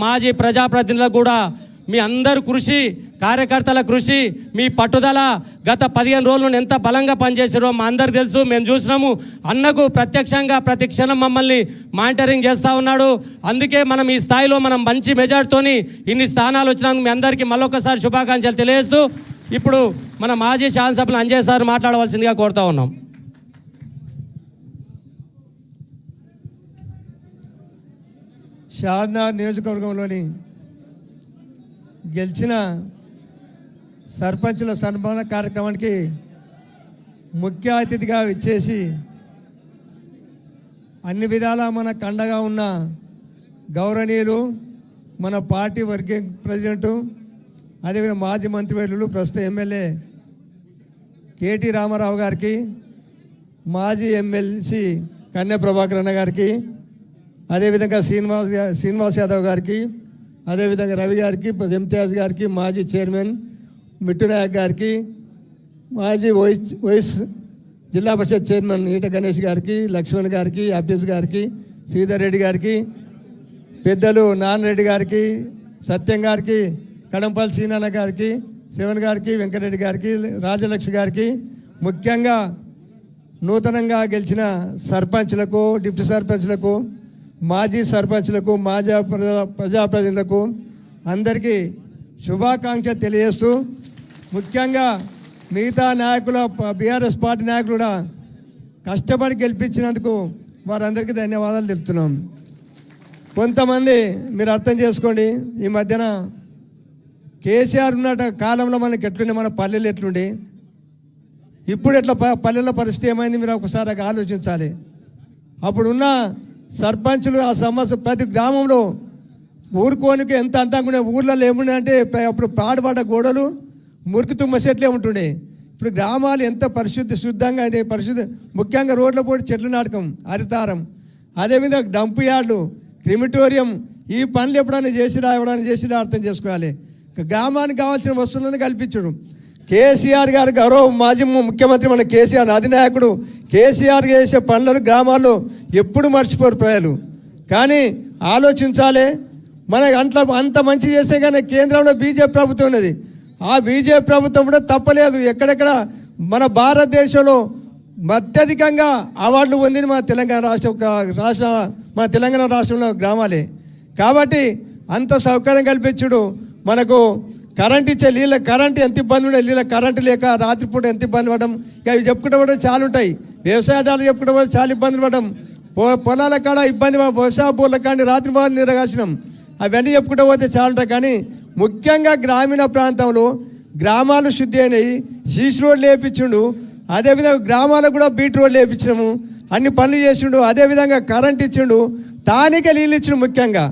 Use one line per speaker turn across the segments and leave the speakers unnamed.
మాజీ ప్రజాప్రతినిధులకు కూడా మీ అందరు కృషి, కార్యకర్తల కృషి, మీ పట్టుదల గత 15 రోజులు ఎంత బలంగా పనిచేసారో మా అందరికి తెలుసు. మేము చూసినాము. అన్నకు ప్రత్యక్షంగా ప్రతి క్షణం మమ్మల్ని మానిటరింగ్ చేస్తూ ఉన్నాడు. అందుకే మనం ఈ స్థాయిలో మనం మంచి మెజార్టీతోని ఇన్ని స్థానాలు వచ్చినందుకు మీ అందరికీ మళ్ళొకసారి శుభాకాంక్షలు తెలియజేస్తూ ఇప్పుడు మన మాజీ శాసనసభ్యులు అంజయ్ సార్ మాట్లాడవలసిందిగా కోరుతా ఉన్నాం.
షాద్నగర్ నియోజకవర్గంలోని గెలిచిన సర్పంచుల సన్మాన కార్యక్రమానికి ముఖ్య అతిథిగా ఇచ్చేసి అన్ని విధాలా మన కండగా ఉన్న గౌరవనీయులు మన పార్టీ వర్కింగ్ ప్రెసిడెంటు, అదేవిధంగా మాజీ మంత్రివర్యులు ప్రస్తుత ఎమ్మెల్యే కేటీ రామారావు గారికి, మాజీ ఎమ్మెల్సీ కన్య ప్రభాకర్ అన్న గారికి, అదేవిధంగా శ్రీనివాస్ యాదవ్ గారికి, అదేవిధంగా రవి గారికి, ఇమ్తియాజ్ గారికి, మాజీ చైర్మన్ మిట్టునాయక్ గారికి, మాజీ వైస్ జిల్లా పరిషత్ చైర్మన్ ఈట గణేష్ గారికి, లక్ష్మణ్ గారికి, హఫీజ్ గారికి, శ్రీధర్ రెడ్డి గారికి, పెద్దలు నాన్నరెడ్డి గారికి, సత్యం గారికి, కడంపల్లి సీనాన్న గారికి, శివన్ గారికి, వెంకటరెడ్డి గారికి, రాజలక్ష్మి గారికి, ముఖ్యంగా నూతనంగా గెలిచిన సర్పంచ్లకు, డిప్యూటీ సర్పంచ్లకు, మాజీ సర్పంచ్లకు, మాజీ ప్రజాప్రతినిధులకు అందరికీ శుభాకాంక్షలు తెలియజేస్తూ, ముఖ్యంగా మిగతా నాయకుల బీఆర్ఎస్ పార్టీ నాయకులు కూడా కష్టపడి గెలిపించినందుకు వారందరికీ ధన్యవాదాలు తెలుపుతున్నాం. కొంతమంది మీరు అర్థం చేసుకోండి, ఈ మధ్యన కేసీఆర్ ఉన్న కాలంలో మనకి ఎట్లుండే, మన పల్లెలు ఎట్లుండే, ఇప్పుడు ఎట్లా పల్లెల పరిస్థితి ఏమైంది మీరు ఒకసారి ఆలోచించాలి. అప్పుడున్న సర్పంచులు ఆ సమస్య ప్రతి గ్రామంలో ఊరుకోనికి ఎంత అంతంగా ఊర్లలో ఏముండే అంటే అప్పుడు పాడుపడ్డ గోడలు, మురికి తుమ్మ చెట్లే ఉంటుండే. ఇప్పుడు గ్రామాలు ఎంత శుద్ధంగా అయితే పరిశుద్ధ, ముఖ్యంగా రోడ్ల పోటీ చెట్లు నాటకం, హరితారం, అదేవిధంగా డంపు యార్డులు, క్రిమిటోరియం, ఈ పనులు ఎప్పుడైనా చేసి అర్థం చేసుకోవాలి. గ్రామానికి కావాల్సిన వస్తువులను కల్పించడం. కేసీఆర్ గారు గౌరవ మాజీ ముఖ్యమంత్రి మన కేసీఆర్ అధినాయకుడు కేసీఆర్ చేసే పనులను గ్రామాల్లో ఎప్పుడు మర్చిపోరు ప్రజలు. కానీ ఆలోచించాలి, మనకు అంత మంచి చేస్తే కానీ కేంద్రంలో బీజేపీ ప్రభుత్వం ఉన్నది. ఆ బీజేపీ ప్రభుత్వం కూడా తప్పలేదు. ఎక్కడెక్కడ మన భారతదేశంలో అత్యధికంగా అవార్డులు పొందింది మన తెలంగాణ మన తెలంగాణ రాష్ట్రంలో గ్రామాలే. కాబట్టి అంత సౌకర్యం కల్పించుడు. మనకు కరెంట్ ఇచ్చే కరెంటు ఎంత ఇబ్బంది ఉండే, కరెంటు లేక రాత్రిపూట ఎంత ఇబ్బంది పడడం, ఇక అవి చెప్పుకుంటూ కూడా చాలా ఉంటాయి. వ్యవసాయదారులు చెప్పుకుంటూ కూడా చాలా ఇబ్బందులు పడడం, పొలాల కాడ ఇబ్బంది, వ్యవసాయ భూముల కాడ రాత్రి బాగా నిర్వహించడం, అవన్నీ చెప్పుకుంటూ పోతే చాలా ఉంటాయి. కానీ ముఖ్యంగా గ్రామీణ ప్రాంతంలో గ్రామాలు శుద్ధి అయినాయి, సీసీ రోడ్లు వేయించిండు, అదేవిధంగా గ్రామాలకు కూడా బీట్ రోడ్లు వేయించడము, అన్ని పనులు చేసిండు, అదేవిధంగా కరెంట్ ఇచ్చిండు, తానిక నీళ్ళు ఇచ్చిండు. ముఖ్యంగా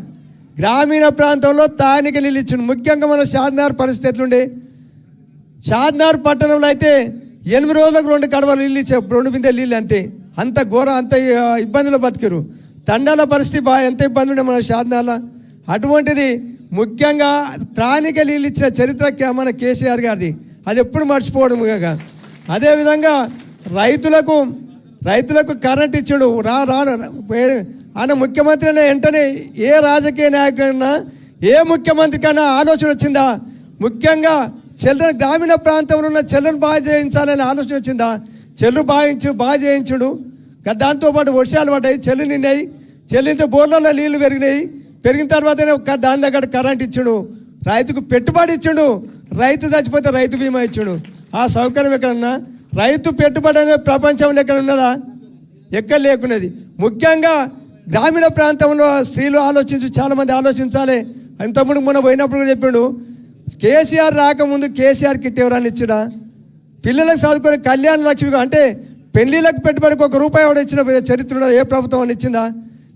గ్రామీణ ప్రాంతంలో తానిక నీళ్ళు ఇచ్చిండు. ముఖ్యంగా మన షాద్నగర్ పరిస్థితి ఎట్లుండే, షాద్నగర్ పట్టణంలో అయితే 8 రోజులకు 2 కడవలు నీళ్ళు ఇచ్చే, 2 బిందెలు నీళ్ళు అంతే. అంత ఘోరం, అంత ఇబ్బందులు బతికారు. తండాల పరిస్థితి ఎంత ఇబ్బంది ఉండే మన షాద్నగర్లో. అటువంటిది ముఖ్యంగా తానిక నీళ్ళు ఇచ్చిన చరిత్ర మన కేసీఆర్ గారిది, అది ఎప్పుడు మర్చిపోవడం. అదేవిధంగా రైతులకు కరెంట్ ఇచ్చాడు. ఆయన ముఖ్యమంత్రి వెంటనే ఏ రాజకీయ నాయకుడైనా, ఏ ముఖ్యమంత్రికైనా ఆలోచన వచ్చిందా? ముఖ్యంగా గ్రామీణ ప్రాంతంలో ఉన్న చెల్లను బాగా చేయించాలనే ఆలోచన వచ్చిందా? చెల్లు బాగా చేయించుడు. దాంతోపాటు వర్షాలు పడ్డాయి, చెల్లు నిన్నాయి, చెల్లింతో బోర్లలో నీళ్లు పెరిగిన తర్వాతనే దాని దగ్గర కరెంట్ ఇచ్చాడు. రైతుకు పెట్టుబడి ఇచ్చాడు. రైతు చచ్చిపోతే రైతు బీమా ఇచ్చాడు. ఆ సౌకర్యం ఎక్కడన్నా? రైతు పెట్టుబడి అనేది ప్రపంచంలో ఎక్కడ ఉన్నదా? ఎక్కడ లేకున్నది. ముఖ్యంగా గ్రామీణ ప్రాంతంలో స్త్రీలు చాలామంది ఆలోచించాలి. ఇంతకుముందు మొన్న పోయినప్పుడు కూడా చెప్పాడు, కేసీఆర్ రాకముందు కేసీఆర్ కిట్ ఎవరన్నా ఇచ్చినా? పిల్లలకు చదువుకునే కళ్యాణ లక్ష్మిగా అంటే పెళ్లిళ్ళకు పెట్టుబడికి ₹1 కూడా ఇచ్చిన చరిత్ర ఏ ప్రభుత్వం ఇచ్చిందా?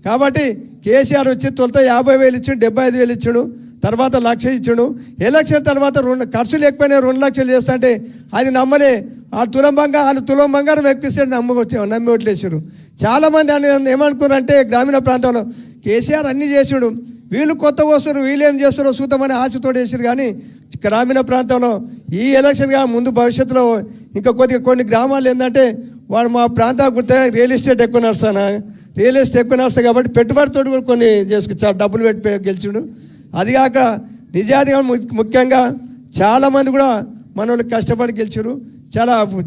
కాబట్టి కేసీఆర్ వచ్చి తొలుత 50,000 ఇచ్చాడు, 75,000 ఇచ్చాడు, తర్వాత 1,00,000 ఇచ్చాడు. ఎలక్షన్ తర్వాత ఖర్చులు ఎక్కువైనా 2 లక్షలు చేస్తా అంటే అది నమ్మలే. వాళ్ళు తులం బంగారం ఎక్కిస్తాడు, నమ్మి ఓట్లేసారు. చాలామంది ఏమనుకున్నారంటే గ్రామీణ ప్రాంతంలో కేసీఆర్ అన్నీ చేసాడు, వీళ్ళు కొత్తగా వస్తారు, వీళ్ళు ఏం చేస్తారో చూద్దామని ఆశతో వేసారు. కానీ గ్రామీణ ప్రాంతంలో ఈ ఎలక్షన్గా ముందు భవిష్యత్తులో ఇంకా కొన్ని గ్రామాలు ఏంటంటే వాడు మా ప్రాంతానికి గుర్తుగా రియల్ ఎస్టేట్ ఎక్కువ నడుస్తాను కాబట్టి పెట్టుబడితో కూడా కొన్ని చేసుకొచ్చా, డబ్బులు పెట్టి గెలిచిండు. అదిగాక నిజాయితీగా ముఖ్యంగా చాలామంది కూడా మన వాళ్ళు కష్టపడి గెలిచారు.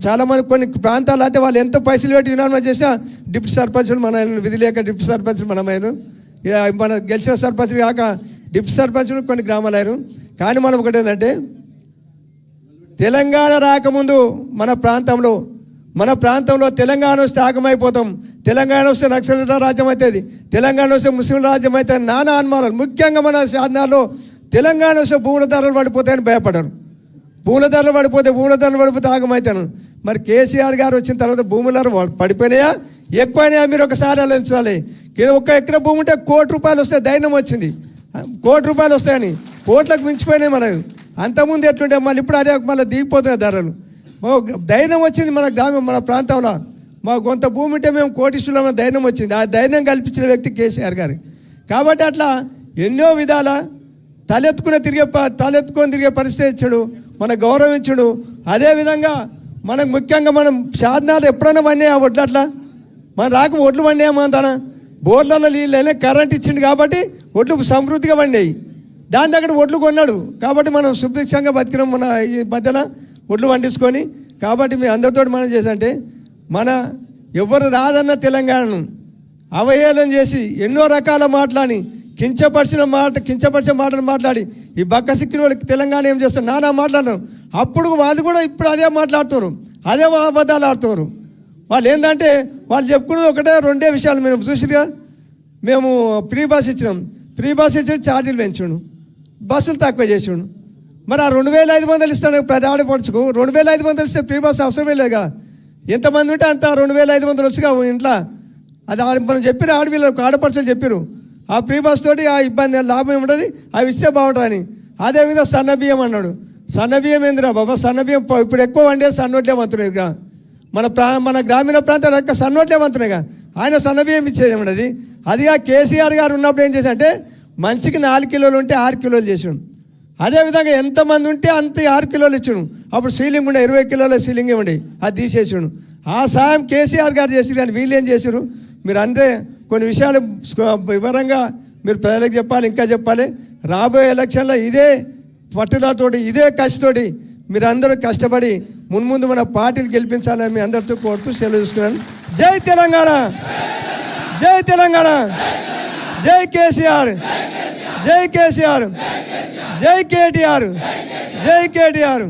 చాలామంది కొన్ని ప్రాంతాలు అయితే వాళ్ళు ఎంత పైసలు పెట్టి యునానిమస్ చేసినా డిప్యూటీ సర్పంచులు మన విధి లేక డిప్యూటీ సర్పంచులు మనమైనా మన గెలిచిన సర్పంచులు కాక డిప్యూటీ సర్పంచులు కొన్ని గ్రామాలు అయినారు. కానీ మనం ఒకటి ఏంటంటే తెలంగాణ రాకముందు మన ప్రాంతంలో తెలంగాణ వస్తే ఆగమైపోతాం, తెలంగాణ వస్తే నక్సల్ రాజ్యం అవుతుంది, తెలంగాణ వస్తే ముస్లిం రాజ్యం అవుతుంది, నానా అనుమానాలు. ముఖ్యంగా మన శాసనాల్లో తెలంగాణ వస్తే భూముల ధరలు పడిపోతాయని భయపడరు. భూముల ధరలు పడిపోతే ఆగమవుతాను. మరి కేసీఆర్ గారు వచ్చిన తర్వాత భూముల ధరలు పడిపోయినాయా ఎక్కువైనాయా మీరు ఒకసారి ఆలోచించాలి. ఒక్క ఎకరా భూమి ఉంటే ₹1,00,00,000 వస్తే ధైర్యం వచ్చింది, ₹1,00,00,000 వస్తాయని. కోట్లకు మించిపోయినాయి మనకు. అంతకుముందు ఎట్లుంటే మళ్ళీ ఇప్పుడు అదే మళ్ళీ దిగిపోతాయి ధరలు. ధైర్యం వచ్చింది మన మన ప్రాంతంలో. మా కొంత భూమి ఉంటే మేము కోటీశ్వరుల ధైర్యం వచ్చింది. ఆ ధైర్యం కల్పించిన వ్యక్తి కేసీఆర్ గారు. కాబట్టి అట్లా ఎన్నో విధాల తలెత్తుకొని తిరిగే పరిస్థితి ఇచ్చాడు, మన గౌరవించుడు. అదేవిధంగా మనకు ముఖ్యంగా మనం సాధనాలు ఎప్పుడైనా పడినాయి ఆ ఒడ్లు అట్లా మన రాక ఒడ్లు పండాయా తన బోర్లలో నీళ్ళు కరెంట్ ఇచ్చిండు కాబట్టి ఒడ్లు సమృద్ధిగా పండాయి. దాని దగ్గర ఒడ్లు కొన్నాడు కాబట్టి మనం సుభిక్షంగా బతికినాం మన ఈ మధ్యన ఒడ్లు పండించుకొని. కాబట్టి మీ అందరితో మనం చేసంటే మన ఎవరు రాదన్న తెలంగాణను అవహేళన చేసి ఎన్నో రకాల మాటలని కించపరిచిన మాటలు మాట్లాడి ఈ బక్క సిక్కిన వాళ్ళకి తెలంగాణ ఏం చేస్తారు నానా మాట్లాడరు. అప్పుడు వాళ్ళు కూడా ఇప్పుడు అదే మాట్లాడుతున్నారు, అదే అబద్ధాలు ఆడుతున్నారు. వాళ్ళు ఏంటంటే వాళ్ళు చెప్పుకున్నది ఒకటే రెండే విషయాలు. మేము చూసిగా మేము ఫ్రీ బస్ ఇచ్చినాం, ఫ్రీ బస్ ఇచ్చి ఛార్జీలు పెంచాడు, బస్సులు తక్కువ చేసాడు. మరి ఆ 2,500 ఇస్తాను ప్రతి ఆడపడుచుకు 2,500 ఇస్తే ఫ్రీ బస్ అవసరమే లేగా. ఎంతమంది ఉంటే అంత 2,500 వచ్చిగా ఇంట్లో. అది మనం చెప్పిన ఆడపిల్లలకు ఆడపడుచులు చెప్పారు ఆ ఫ్రీ బస్ తోటి ఆ ఇబ్బంది లాభం ఉంటుంది, అవి ఇస్తే బాగుంటుందని. అదేవిధంగా సన్నబియ్యం అన్నాడు. సన్నబియ్యం ఏందిరా బాబా, సన్నబియ్యం ఇప్పుడు ఎక్కువ వండే సన్నోట్లే వంతున్నాయిగా. మన గ్రామీణ ప్రాంతాలు ఎక్కువ సన్నోట్లే వంతున్నాయిగా. ఆయన సన్నబియ్యం ఇచ్చేది. అదిగా కేసీఆర్ గారు ఉన్నప్పుడు ఏం చేశాడంటే మనిషికి 4 కిలోలు ఉంటే 6 కిలోలు చేసాడు. అదేవిధంగా ఎంతమంది ఉంటే అంత 6 కిలోలు ఇచ్చాడు. అప్పుడు సీలింగ్ ఉండే 20 కిలోల సీలింగ్ ఇవ్వండి, అది తీసేసాడు. ఆ సాయం కేసీఆర్ గారు చేసారు. కానీ వీళ్ళు ఏం చేశారు, మీరు అంతే కొన్ని విషయాలు వివరంగా మీరు ప్రజలకు చెప్పాలి, ఇంకా చెప్పాలి. రాబోయే ఎలక్షన్లో ఇదే పట్టుదలతోటి ఇదే కసితోటి మీరు అందరూ కష్టపడి మున్ముందు మన పార్టీని గెలిపించాలని మీ అందరితో కోరుతూ సెలవు తీసుకున్నాను. జై తెలంగాణ, జై తెలంగాణ, జై కేసీఆర్, జై కేసీఆర్, జై కేటీఆర్, జై కేటీఆర్.